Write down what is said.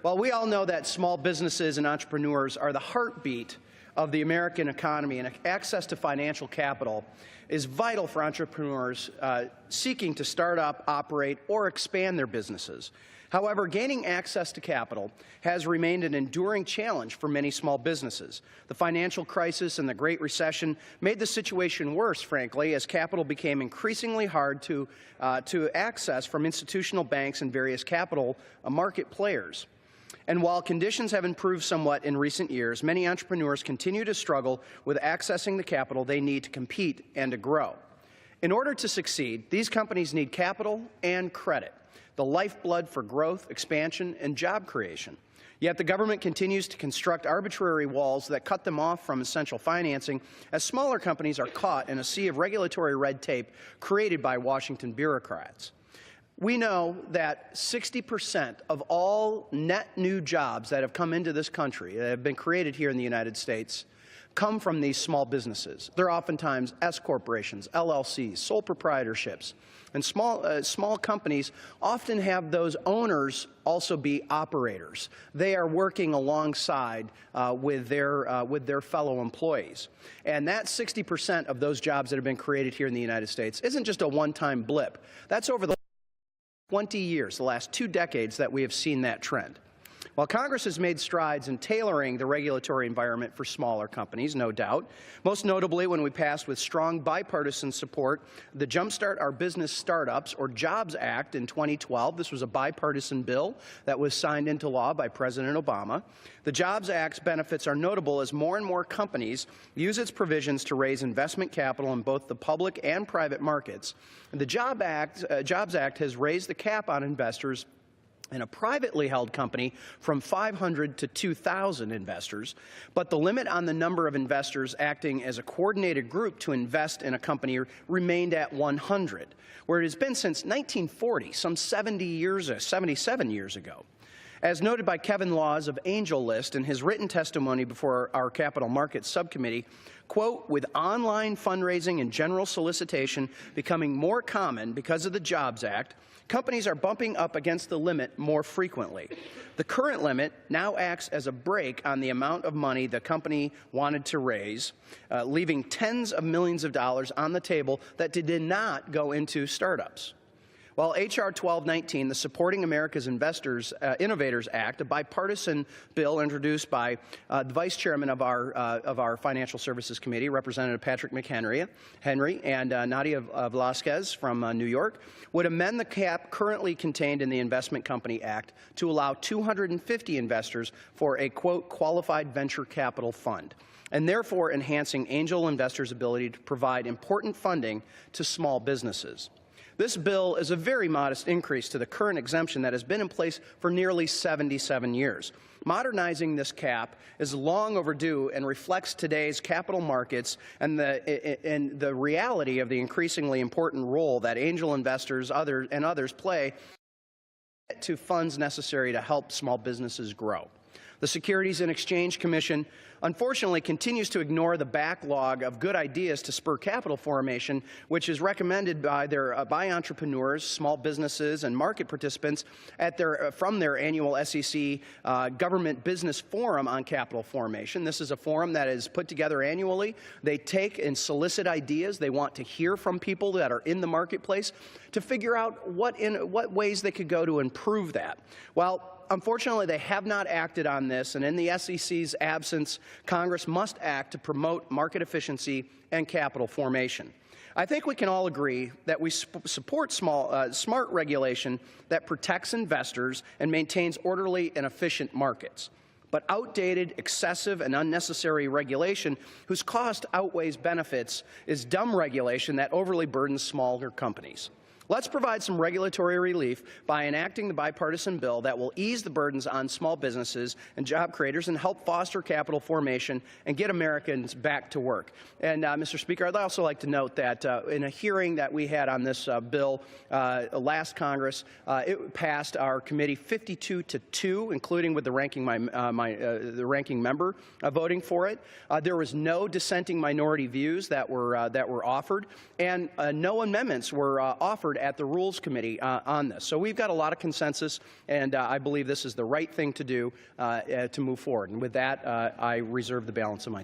Well, we all know that small businesses and entrepreneurs are the heartbeat of the American economy, and access to financial capital is vital for entrepreneurs seeking to start up, operate, or expand their businesses. However, gaining access to capital has remained an enduring challenge for many small businesses. The financial crisis and the Great Recession made the situation worse, frankly, as capital became increasingly hard to access from institutional banks and various capital market players. And while conditions have improved somewhat in recent years, many entrepreneurs continue to struggle with accessing the capital they need to compete and to grow. In order to succeed, these companies need capital and credit, the lifeblood for growth, expansion, and job creation. Yet the government continues to construct arbitrary walls that cut them off from essential financing, as smaller companies are caught in a sea of regulatory red tape created by Washington bureaucrats. We know that 60% of all net new jobs that have come into this country, that have been created here in the United States, come from these small businesses. They're oftentimes S corporations, LLCs, sole proprietorships. And small companies often have those owners also be operators. They are working alongside with their fellow employees. And that 60% of those jobs that have been created here in the United States isn't just a one-time blip. That's over the 20 years, the last 2 decades, that we have seen that trend. While Congress has made strides in tailoring the regulatory environment for smaller companies, no doubt, most notably when we passed with strong bipartisan support the Jumpstart Our Business Startups, or JOBS Act, in 2012. This was a bipartisan bill that was signed into law by President Obama. The JOBS Act's benefits are notable as more and more companies use its provisions to raise investment capital in both the public and private markets. The JOBS Act has raised the cap on investors in a privately held company from 500 to 2,000 investors, but the limit on the number of investors acting as a coordinated group to invest in a company remained at 100, where it has been since 1940, some 77 years ago. As noted by Kevin Laws of Angel List in his written testimony before our Capital Markets Subcommittee, quote, with online fundraising and general solicitation becoming more common because of the JOBS Act, companies are bumping up against the limit more frequently. The current limit now acts as a brake on the amount of money the company wanted to raise, leaving tens of millions of dollars on the table that did not go into startups. While H.R. 1219, the Supporting America's Innovators Act, a bipartisan bill introduced by the Vice Chairman of our Financial Services Committee, Representative Patrick McHenry, and Nadia Velasquez from New York, would amend the cap currently contained in the Investment Company Act to allow 250 investors for a, quote, qualified venture capital fund, and therefore enhancing angel investors' ability to provide important funding to small businesses. This bill is a very modest increase to the current exemption that has been in place for nearly 77 years. Modernizing this cap is long overdue and reflects today's capital markets and the reality of the increasingly important role that angel investors and others play to funds necessary to help small businesses grow. The Securities and Exchange Commission unfortunately continues to ignore the backlog of good ideas to spur capital formation, which is recommended by entrepreneurs, small businesses, and market participants from their annual SEC Government Business Forum on Capital Formation. This is a forum that is put together annually. They take and solicit ideas. They want to hear from people that are in the marketplace to figure out what ways they could go to improve that. Well, unfortunately, they have not acted on this, and in the SEC's absence, Congress must act to promote market efficiency and capital formation. I think we can all agree that we support smart regulation that protects investors and maintains orderly and efficient markets. But outdated, excessive, and unnecessary regulation whose cost outweighs benefits is dumb regulation that overly burdens smaller companies. Let's provide some regulatory relief by enacting the bipartisan bill that will ease the burdens on small businesses and job creators and help foster capital formation and get Americans back to work. And, Mr. Speaker, I'd also like to note that in a hearing that we had on this bill last Congress, it passed our committee 52-2, including with the ranking member voting for it. There was no dissenting minority views that were offered, and no amendments were offered at the Rules Committee on this. So we've got a lot of consensus, and I believe this is the right thing to do to move forward. And with that, I reserve the balance of my time.